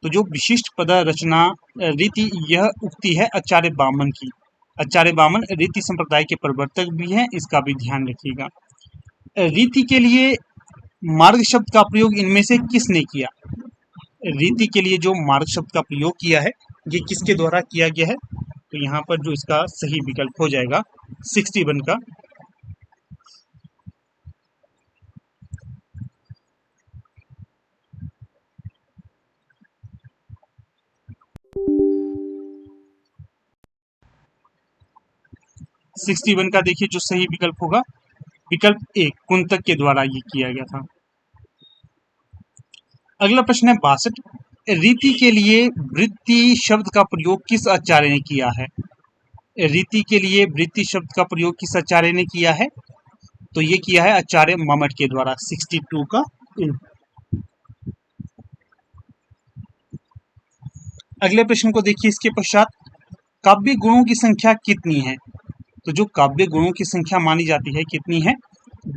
तो जो विशिष्ट पद रचना रीति, यह उक्ति है आचार्य बामन की। आचार्य बामन रीति संप्रदाय के प्रवर्तक भी हैं, इसका भी ध्यान रखिएगा। रीति के लिए मार्ग शब्द का प्रयोग इनमें से किसने किया? रीति के लिए जो मार्ग शब्द का प्रयोग किया है ये किसके द्वारा किया गया है? तो यहाँ पर जो इसका सही विकल्प हो जाएगा 61 का। देखिए जो सही विकल्प होगा विकल्प ए, कुंतक के द्वारा ये किया गया था। अगला प्रश्न है 62। रीति के लिए वृत्ति शब्द का प्रयोग किस आचार्य ने किया है? रीति के लिए वृत्ति शब्द का प्रयोग किस आचार्य ने किया है? तो ये किया है आचार्य ममट के द्वारा। 62 का इन। अगले प्रश्न को देखिए, इसके पश्चात काव्य गुणों की संख्या कितनी है? तो जो काव्य गुणों की संख्या मानी जाती है कितनी है?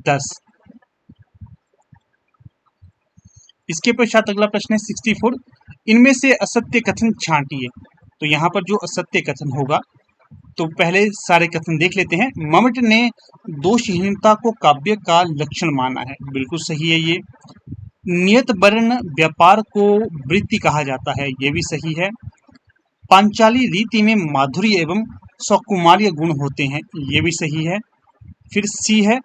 10। इसके पश्चात अगला प्रश्न है 64। इनमें से असत्य कथन छांटिए। तो यहाँ पर जो असत्य कथन होगा, तो पहले सारे कथन देख लेते हैं। ममट ने दोषहीनता को काव्य का लक्षण माना है, बिल्कुल सही है ये। नियत वर्ण व्यापार को वृत्ति कहा जाता है, ये भी सही है। पांचाली रीति में माधुर्य एवं सकुमार्य गुण होते हैं, ये भी सही है। फिर सी है,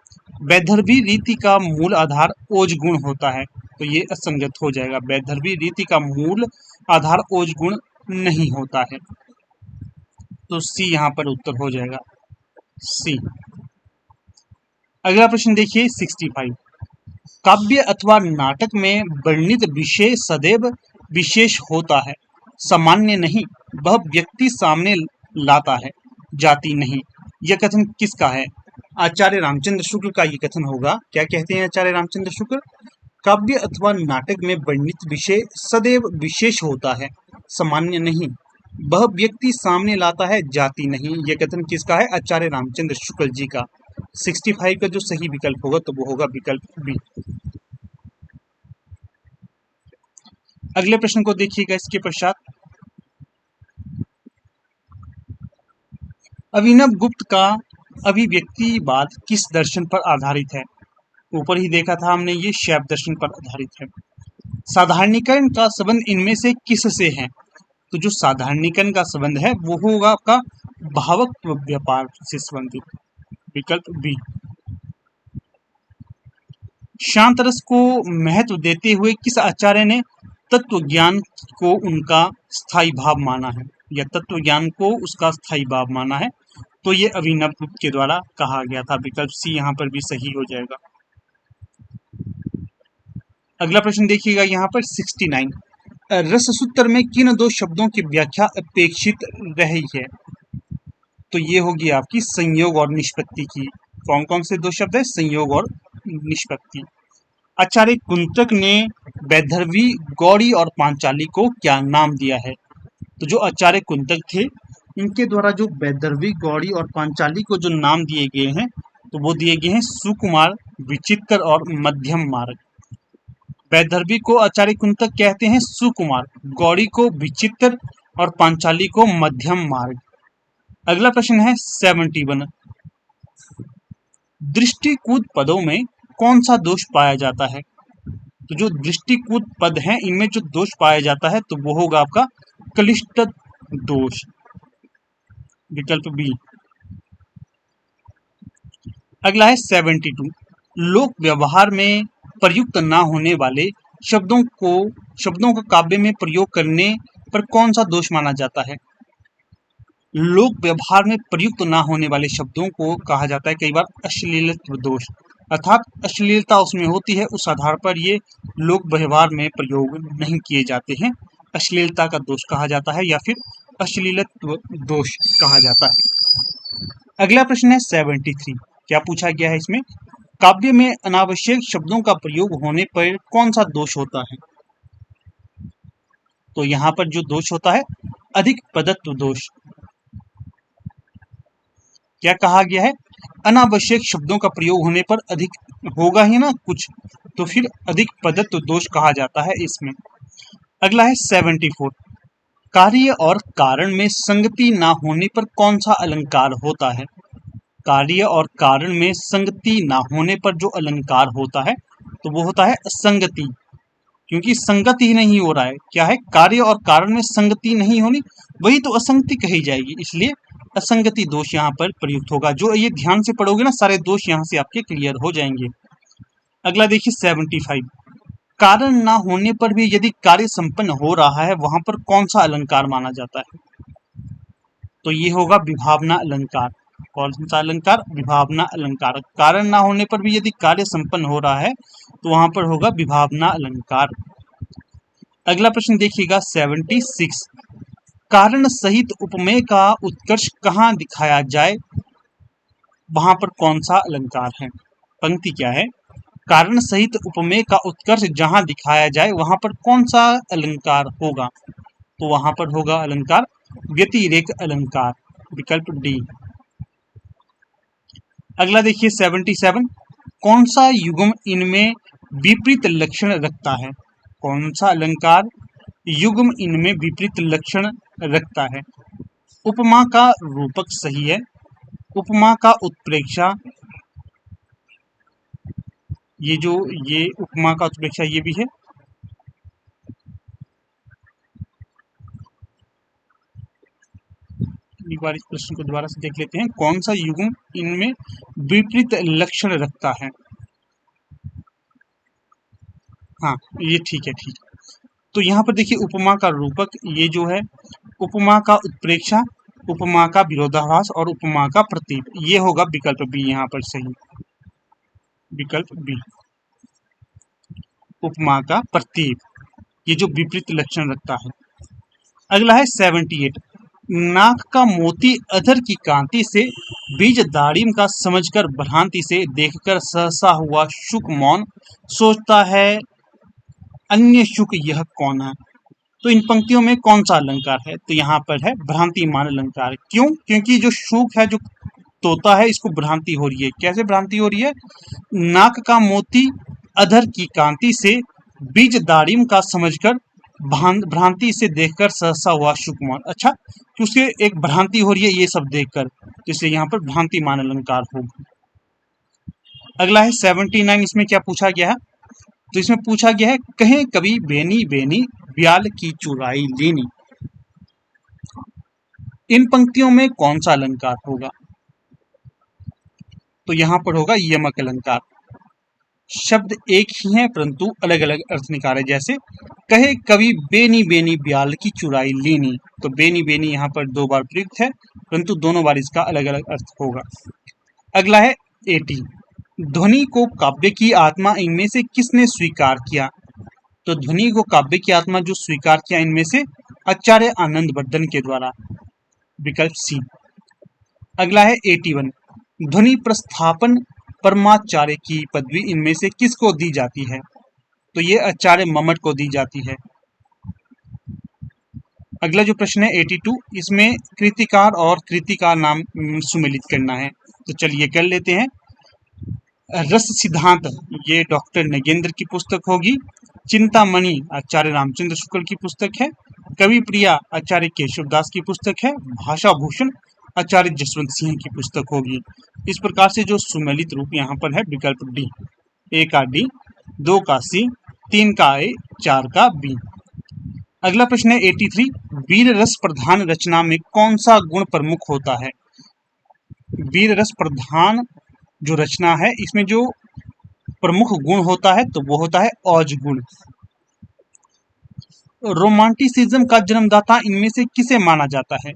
वैदर्भी रीति का मूल आधार ओज गुण होता है, तो ये असंगत हो जाएगा। वैदर्भी रीति का मूल आधार ओज गुण नहीं होता है, तो सी यहाँ पर उत्तर हो जाएगा, सी। अगला प्रश्न देखिए 65। काव्य अथवा नाटक में वर्णित विषय सदैव विशेष होता है, सामान्य नहीं। वह व्यक्ति सामने लाता है, जाति नहीं। यह कथन किसका है? आचार्य रामचंद्र शुक्ल का ये कथन होगा। क्या कहते हैं आचार्य रामचंद्र शुक्ल? काव्य अथवा नाटक में वर्णित विषय सदैव विशेष होता है, सामान्य नहीं। वह व्यक्ति सामने लाता है, जाति नहीं। यह कथन किसका है? आचार्य रामचंद्र शुक्ल जी का। 65 का जो सही विकल्प होगा तो वो होगा विकल्प बी। अगले प्रश्न को देखिएगा, इसके पश्चात अभिनव गुप्त का अभिव्यक्तिवाद किस दर्शन पर आधारित है? ऊपर ही देखा था हमने, ये शैव दर्शन पर आधारित है। साधारणीकरण का संबंध इनमें से किस से है? तो जो साधारणीकरण का संबंध है वो होगा आपका भावक व्यापार से संबंधित, विकल्प बी। शांत रस को महत्व देते हुए किस आचार्य ने तत्व ज्ञान को उनका स्थायी भाव माना है, या तत्व ज्ञान को उसका स्थायी भाव माना है? तो ये अभिनव गुप्त के द्वारा कहा गया था, विकल्प सी यहाँ पर भी सही हो जाएगा। अगला प्रश्न देखिएगा यहाँ पर 69। रस सूत्र में किन दो शब्दों की व्याख्या अपेक्षित रही है? तो ये होगी आपकी संयोग और निष्पत्ति की। कौन कौन से दो शब्द है? संयोग और निष्पत्ति। आचार्य कुंतक ने वैदर्भी, गौड़ी और पांचाली को क्या नाम दिया है? तो जो आचार्य कुंतक थे, इनके द्वारा जो वैदर्भी, गौड़ी और पांचाली को जो नाम दिए गए हैं, तो वो दिए गए हैं सुकुमार, विचित्र और मध्यम मार्ग। वैदर्भी को आचार्य कुंतक कहते हैं सुकुमार, गौड़ी को विचित्र और पांचाली को मध्यम मार्ग। अगला प्रश्न है 71। दृष्टिकूट पदों में कौन सा दोष पाया जाता है? तो जो दृष्टिकूट पद हैं, इनमें जो दोष पाया जाता है तो वो होगा आपका क्लिष्ट दोष, विकल्प बी। अगला है 72। लोक व्यवहार में प्रयुक्त ना होने वाले शब्दों का काव्य में प्रयोग करने पर कौन सा दोष माना जाता है? लोक व्यवहार में प्रयुक्त ना होने वाले शब्दों को कहा जाता है कई बार अश्लीलत्व दोष, अर्थात अश्लीलता उसमें होती है, उस आधार पर ये लोक व्यवहार में प्रयोग नहीं किए जाते हैं, अश्लीलता का दोष कहा जाता है या फिर अश्लीलत्व दोष कहा जाता है। अगला प्रश्न है 73। क्या पूछा गया है इसमें? काव्य में अनावश्यक शब्दों का प्रयोग होने पर कौन सा दोष होता है? तो यहाँ पर जो दोष होता है अधिक पदत्व दोष। क्या कहा गया है? अनावश्यक शब्दों का प्रयोग होने पर अधिक होगा ही ना कुछ, तो फिर अधिक पदत्व दोष कहा जाता है इसमें। अगला है 74। कार्य और कारण में संगति ना होने पर कौन सा अलंकार होता है? कार्य और कारण में संगति ना होने पर जो अलंकार होता है तो वो होता है असंगति, क्योंकि संगति ही नहीं हो रहा है। क्या है? कार्य और कारण में संगति नहीं होनी, वही तो असंगति कही जाएगी, इसलिए असंगति दोष यहाँ पर प्रयुक्त होगा। जो ये ध्यान से पढ़ोगे ना, सारे दोष यहाँ से आपके क्लियर हो जाएंगे। अगला देखिए 75। कारण ना होने पर भी यदि कार्य संपन्न हो रहा है, वहां पर कौन सा अलंकार माना जाता है? तो ये होगा विभावना अलंकार। कौन सा अलंकार? विभावना अलंकार। कारण ना होने पर भी यदि कार्य संपन्न हो रहा है तो वहां पर होगा विभावना अलंकार। अगला प्रश्न देखिएगा 76। कारण सहित उपमेय का उत्कर्ष कहाँ दिखाया जाए, वहां पर कौन सा अलंकार है? पंक्ति क्या है? कारण सहित उपमेय का उत्कर्ष जहां दिखाया जाए वहां पर कौन सा अलंकार होगा? तो वहां पर होगा अलंकार व्यतिरेक अलंकार, विकल्प डी। अगला देखिए 77। कौन सा युग्म इनमें विपरीत लक्षण रखता है? कौन सा अलंकार युग्म इनमें विपरीत लक्षण रखता है? उपमा का रूपक सही है, उपमा का उत्प्रेक्षा, ये उपमा का उत्प्रेक्षा ये भी है। एक बार इस प्रश्न को दोबारा से देख लेते हैं। कौन सा युग्म इनमें विपरीत लक्षण रखता है? हाँ, ये ठीक है, ठीक है। तो यहाँ पर देखिए उपमा का रूपक ये जो है, उपमा का उत्प्रेक्षा, उपमा का विरोधाभास और उपमा का प्रतीक, ये होगा विकल्प बी यहाँ पर सही, विकल्प बी। उपमा का प्रतीक, ये जो विपरीत लक्षण रखता है। अगला है 78। नाक का मोती अधर की कांति से, बीज दाड़िम का समझकर भ्रांति से, देखकर सहसा हुआ शुक मौन, सोचता है अन्य शुक यह कौन है। तो इन पंक्तियों में कौन सा अलंकार है? तो यहाँ पर है भ्रांतिमान अलंकार। क्यों? क्योंकि जो शुक है, जो तोता है, इसको भ्रांति हो रही है। कैसे भ्रांति हो रही है? नाक का मोती अधर की कांति से, बीज दाड़िम का समझकर भ्रांति से देखकर सहसा हुआ शुकमान। अच्छा, कि उसके एक भ्रांति हो रही है ये सब देखकर, जिससे यहाँ पर भ्रांतिमान अलंकार होगा। अगला है 79। इसमें क्या पूछा गया है? तो इसमें पूछा गया है कहें कभी बेनी बेनी ब्याल की चुराई लेनी। इन पंक्तियों में कौन सा अलंकार होगा? तो यहाँ पर होगा यमक अलंकार। शब्द एक ही है परंतु अलग अलग अर्थ निकाले। जैसे कहे कवि बेनी बेनी ब्याल की चुराई लेनी, तो बेनी बेनी यहाँ पर दो बार प्रयुक्त है परंतु दोनों बार इसका अलग अलग अर्थ होगा। अगला है 80। ध्वनि को काव्य की आत्मा इनमें से किसने स्वीकार किया? तो ध्वनि को काव्य की आत्मा जो स्वीकार किया इनमें से आचार्य आनंदवर्धन के द्वारा, विकल्प सी। अगला है 81, ध्वनि प्रस्थापन परमाचार्य की पदवी इनमें से किसको दी जाती है? तो ये आचार्य मम्मट को दी जाती है। अगला जो प्रश्न है 82, इसमें कृतिकार और कृतिका नाम सुमेलित करना है, तो चलिए कर लेते हैं। रस सिद्धांत ये डॉक्टर नगेंद्र की पुस्तक होगी। चिंतामणि आचार्य रामचंद्र शुक्ल की पुस्तक है। कवि प्रिया आचार्य केशवदास की पुस्तक है। भाषा भूषण आचार्य जसवंत सिंह की पुस्तक होगी। इस प्रकार से जो सुमेलित रूप यहाँ पर है विकल्प डी, ए का डी, 2 का सी, 3 का ए, 4 का बी। अगला प्रश्न है 83, वीर रस प्रधान रचना में कौन सा गुण प्रमुख होता है? वीर रस प्रधान जो रचना है इसमें जो प्रमुख गुण होता है तो वो होता है औज गुण। रोमांटिसिज्म का जन्मदाता इनमें से किसे माना जाता है?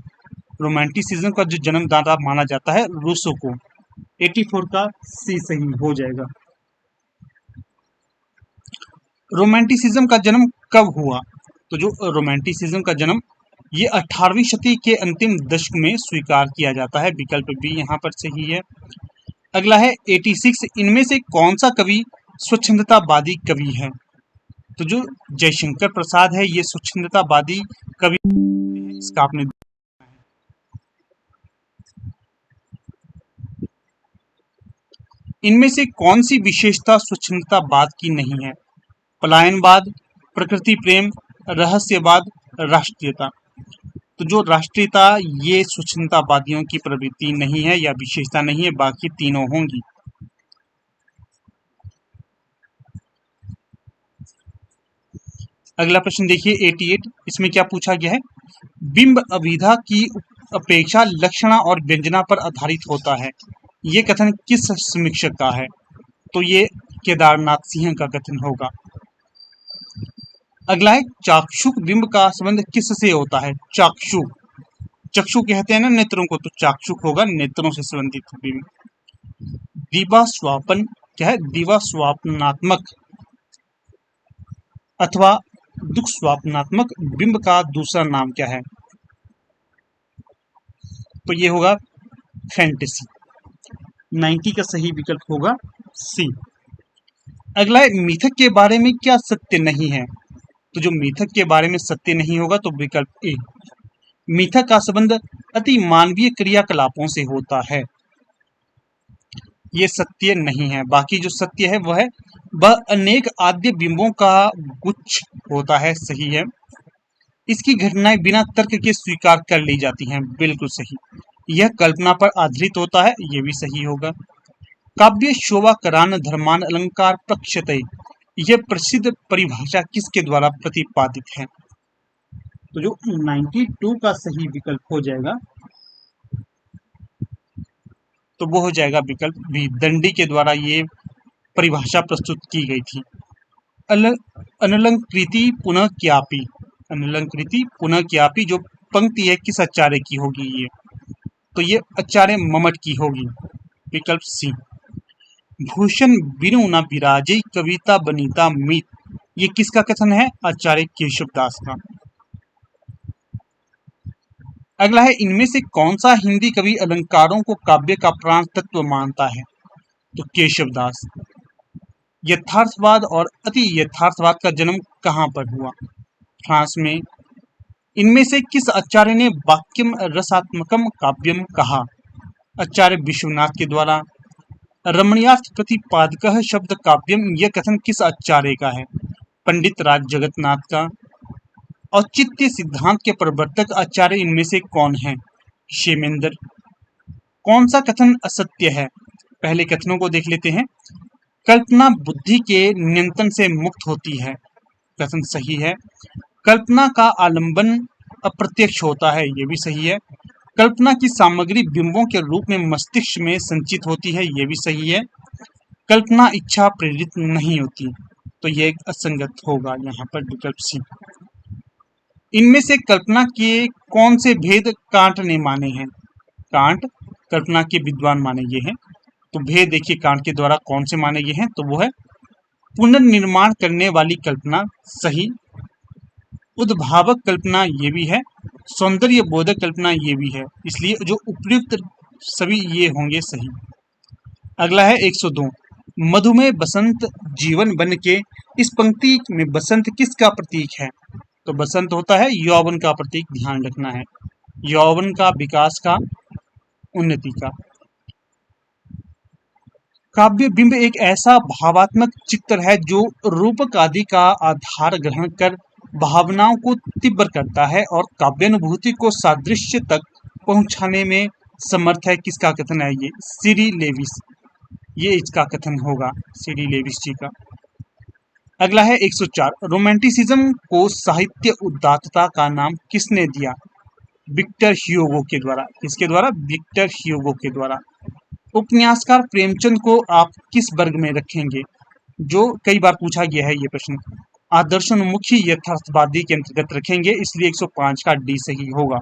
रोमांटिसिज्म का जो जन्मदाता माना जाता है रूसो को। 84 का सी सही हो जाएगा। रोमांटिसिज्म का जन्म कब हुआ? तो जो रोमांटिसिज्म का जन्म ये 18वीं शती के अंतिम दशक में स्वीकार किया जाता है, विकल्प बी यहाँ पर सही है। अगला है 86, इनमें से कौन सा कवि स्वच्छंदतावादी कवि है? तो जो जयशंकर प्रसाद है ये स्वच्छंदतावादी कवि, इसका आपने इनमें से कौन सी विशेषता स्वच्छंदतावाद की नहीं है? पलायनवाद, प्रकृति प्रेम, रहस्यवाद, राष्ट्रीयता। तो जो राष्ट्रीयता ये स्वच्छंदतावादियों की प्रवृत्ति नहीं है या विशेषता नहीं है, बाकी तीनों होंगी। अगला प्रश्न देखिए 88, इसमें क्या पूछा गया है? बिंब अभिधा की अपेक्षा लक्षणा और व्यंजना पर आधारित होता है, ये कथन किस समीक्षक का है? तो ये केदारनाथ सिंह का कथन होगा। अगला है चाक्षुक बिंब का संबंध किससे होता है? चाक्षु, चक्षु कहते हैं ना नेत्रों को, तो चाक्षुक होगा नेत्रों से संबंधित बिंब। दिवास्वापन क्या है? दिवास्वापनात्मक अथवा दुख स्वापनात्मक बिंब का दूसरा नाम क्या है? तो ये होगा फैंटेसी। 90 का सही विकल्प होगा सी। अगला है मिथक के बारे में क्या सत्य नहीं है? तो जो मिथक के बारे में सत्य नहीं होगा तो विकल्प ए। मिथक का संबंध अति मानवीय क्रियाकलापों से होता है, ये सत्य नहीं है। बाकी जो सत्य है वह अनेक आद्य बिंबों का गुच्छ होता है, सही है। इसकी घटनाएं बिना तर्क के स्वीकार कर ली जाती हैं, बिल्कुल सही। यह कल्पना पर आधारित होता है, ये भी सही होगा। काव्य शोभा करान धर्मान अलंकार प्रक्षते, यह प्रसिद्ध परिभाषा किसके द्वारा प्रतिपादित है? तो जो 92 का सही विकल्प हो जाएगा तो वो हो जाएगा विकल्प बी, दंडी के द्वारा ये परिभाषा प्रस्तुत की गई थी। अनलंकृति पुनः क्यापी, अनलंकृति पुनः क्यापी जो पंक्ति है किस आचार्य की होगी? ये तो ये आचार्य मम्मट की होगी, विकल्प सी। भूषण बिनु न विराजे कविता बनीता मीत, ये किसका कथन है? आचार्य केशवदास का। अगला है इनमें से कौन सा हिंदी कवि अलंकारों को काव्य का प्राण तत्व मानता है? तो केशवदास। यथार्थवाद और अति यथार्थवाद का जन्म कहाँ पर हुआ? फ्रांस में। इनमें से किस आचार्य ने वाक्यम रसात्मकम काव्यम कहा? आचार्य विश्वनाथ के द्वारा। रमणीयार्थ प्रतिपादकः शब्द काव्यम, यह कथन किस आचार्य का है? पंडित राज जगन्नाथ का। औचित्य सिद्धांत के प्रवर्तक आचार्य इनमें से कौन है? क्षेमेंद्र। कौन सा कथन असत्य है? पहले कथनों को देख लेते हैं। कल्पना बुद्धि के नियंत्रण से मुक्त होती है, कथन सही है। कल्पना का आलंबन अप्रत्यक्ष होता है, ये भी सही है। कल्पना की सामग्री बिंबों के रूप में मस्तिष्क में संचित होती है, ये भी सही है। कल्पना इच्छा प्रेरित नहीं होती, तो ये असंगत होगा यहाँ पर, विकल्प सी। इनमें से कल्पना के कौन से भेद कांट ने माने हैं? कांट कल्पना के विद्वान माने गए हैं, तो भेद देखिए कांट के द्वारा कौन से माने गए हैं? तो वो है पुनर्निर्माण करने वाली कल्पना सही, उद्भावक कल्पना ये भी है, सौंदर्य बोधक कल्पना ये भी है, इसलिए जो उपयुक्त सभी ये होंगे सही। अगला है 102, मधुमेह बसंत जीवन बन के। इस पंक्ति में बसंत किसका प्रतीक है? तो बसंत होता है यौवन का प्रतीक, ध्यान रखना है, यौवन का, विकास का, उन्नति का। काव्य बिंब एक ऐसा भावात्मक चित्र है जो रूपक आदि का आधार ग्रहण कर भावनाओं को तीव्र करता है और काव्यानुभूति को सादृश्य तक पहुंचाने में समर्थ है। किसका कथन है ये? सीरी लेविस, ये इसका कथन होगा, सीरी लेविस जी का। अगला है 104, रोमांटिसिज्म को साहित्य उदात्तता का नाम किसने दिया? विक्टर ह्यूगो के द्वारा। किसके द्वारा? विक्टर ह्यूगो के द्वारा। उपन्यासकार प्रेमचंद को आप किस वर्ग में रखेंगे? जो कई बार पूछा गया है ये प्रश्न, आदर्शोन्मुखी यथार्थवादी के अंतर्गत रखेंगे, इसलिए 105 का डी सही होगा।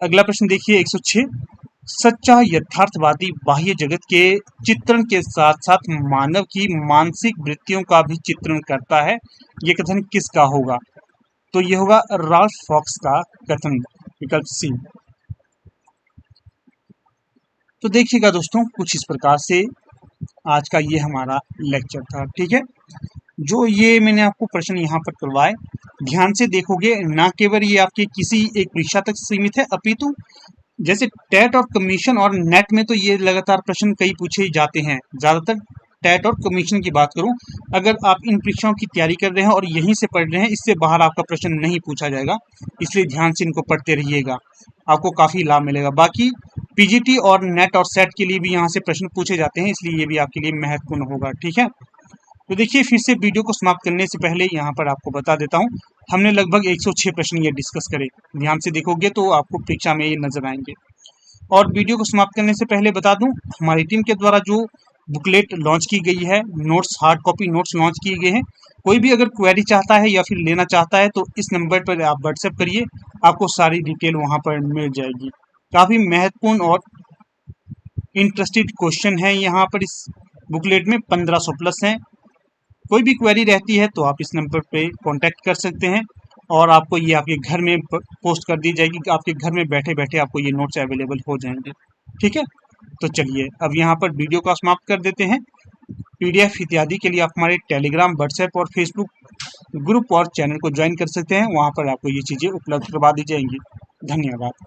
अगला प्रश्न देखिए 106, सच्चा यथार्थवादी बाह्य जगत के चित्रण के साथ साथ मानव की मानसिक वृत्तियों का भी चित्रण करता है, ये कथन किसका होगा? तो ये होगा राल्फ फॉक्स का कथन, विकल्प सी। तो देखिएगा दोस्तों, कुछ इस प्रकार से आज का ये हमारा लेक्चर था। ठीक है, जो ये मैंने आपको प्रश्न यहाँ पर करवाए, ध्यान से देखोगे, ना केवल ये आपके किसी एक परीक्षा तक सीमित है, अपितु जैसे टेट और कमीशन और नेट में तो ये लगातार प्रश्न कई पूछे जाते हैं। ज्यादातर टेट और कमीशन की बात करूं, अगर आप इन परीक्षाओं की तैयारी कर रहे हैं और यहीं से पढ़ रहे हैं, इससे बाहर आपका प्रश्न नहीं पूछा जाएगा, इसलिए ध्यान से इनको पढ़ते रहिएगा, आपको काफी लाभ मिलेगा। बाकी पीजीटी और नेट और सेट के लिए भी यहाँ से प्रश्न पूछे जाते हैं, इसलिए ये भी आपके लिए महत्वपूर्ण होगा। ठीक है, तो देखिए, फिर से वीडियो को समाप्त करने से पहले यहाँ पर आपको बता देता हूँ, हमने लगभग 106 प्रश्न ये डिस्कस करे। ध्यान से देखोगे तो आपको परीक्षा में ये नजर आएंगे। और वीडियो को समाप्त करने से पहले बता दूं, हमारी टीम के द्वारा जो बुकलेट लॉन्च की गई है, notes, hard copy notes launch किए गए हैं। कोई भी अगर क्वेरी चाहता है या फिर लेना चाहता है तो इस नंबर पर आप व्हाट्सएप करिए, आपको सारी डिटेल वहाँ पर मिल जाएगी। काफ़ी महत्वपूर्ण और इंटरेस्टेड क्वेश्चन है यहाँ पर इस बुकलेट में, 1500 प्लस हैं। कोई भी क्वेरी रहती है तो आप इस नंबर पे कांटेक्ट कर सकते हैं और आपको ये आपके घर में पोस्ट कर दी जाएगी, कि आपके घर में बैठे बैठे आपको ये नोट्स अवेलेबल हो जाएंगे। ठीक है, तो चलिए अब यहाँ पर वीडियो का समाप्त कर देते हैं। पीडीएफ इत्यादि के लिए आप हमारे टेलीग्राम, व्हाट्सएप और फेसबुक ग्रुप और चैनल को ज्वाइन कर सकते हैं, वहाँ पर आपको ये चीज़ें उपलब्ध करवा दी जाएंगी। धन्यवाद।